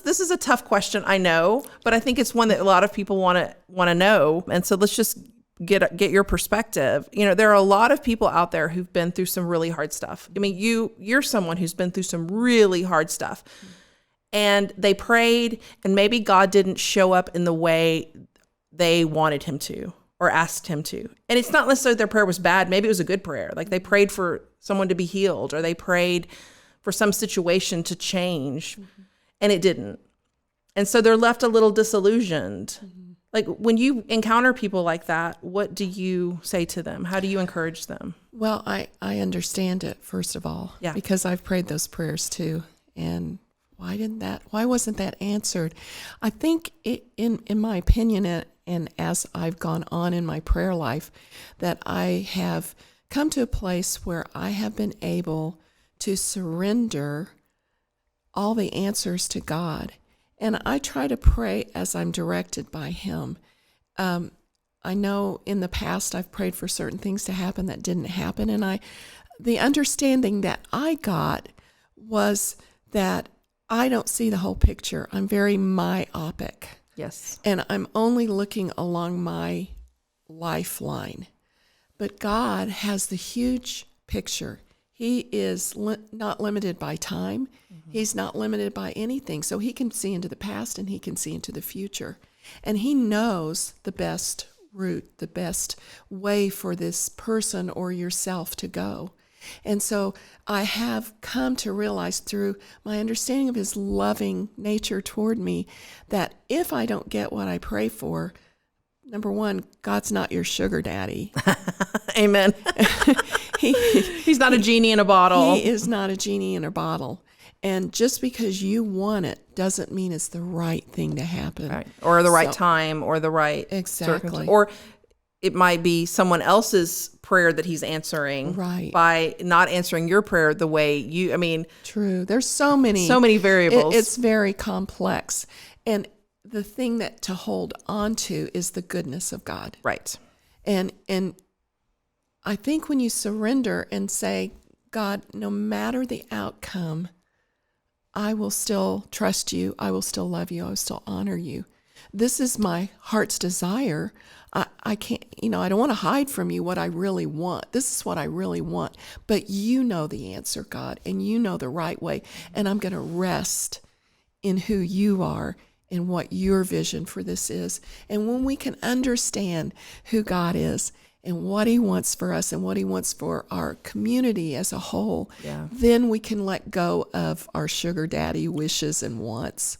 This is a tough question, I know, but I think it's one that a lot of people want to know. And so let's just get your perspective. There are a lot of people out there who've been through some really hard stuff. I mean, you're someone who's been through some really hard stuff. And they prayed, and maybe God didn't show up in the way they wanted him to or asked him to. And it's not necessarily their prayer was bad. Maybe it was a good prayer. Like they prayed for someone to be healed, or they prayed for some situation to change, and it didn't. And so they're left a little disillusioned. Like when you encounter people like that, what do you say to them? How do you encourage them? Well, I understand it, first of all, because I've prayed those prayers too. And why wasn't that answered? I think in my opinion, and as I've gone on in my prayer life, that I have come to a place where I have been able to surrender all the answers to God. And I try to pray as I'm directed by him. I know in the past I've prayed for certain things to happen that didn't happen. And the understanding that I got was that I don't see the whole picture. I'm very myopic. Yes. And I'm only looking along my lifeline. But God has the huge picture. He is not limited by time. He's not limited by anything. So he can see into the past and he can see into the future. And he knows the best route, the best way for this person or yourself to go. And so I have come to realize through my understanding of his loving nature toward me that if I don't get what I pray for, number one, God's not your sugar daddy. Amen. He's not a genie in a bottle. He is not a genie in a bottle. And just because you want it doesn't mean it's the right thing to happen. Right. Or the right time or the right exactly. Or it might be someone else's prayer that he's answering by not answering your prayer the way True. There's so many variables. It's very complex. And the thing that to hold on to is the goodness of God. Right. And I think when you surrender and say, God, no matter the outcome, I will still trust you. I will still love you. I will still honor you. This is my heart's desire. I can't, I don't want to hide from you what I really want. This is what I really want. But you know the answer, God, and you know the right way. And I'm going to rest in who you are and what your vision for this is. And when we can understand who God is and what he wants for us and what he wants for our community as a whole, then we can let go of our sugar daddy wishes and wants.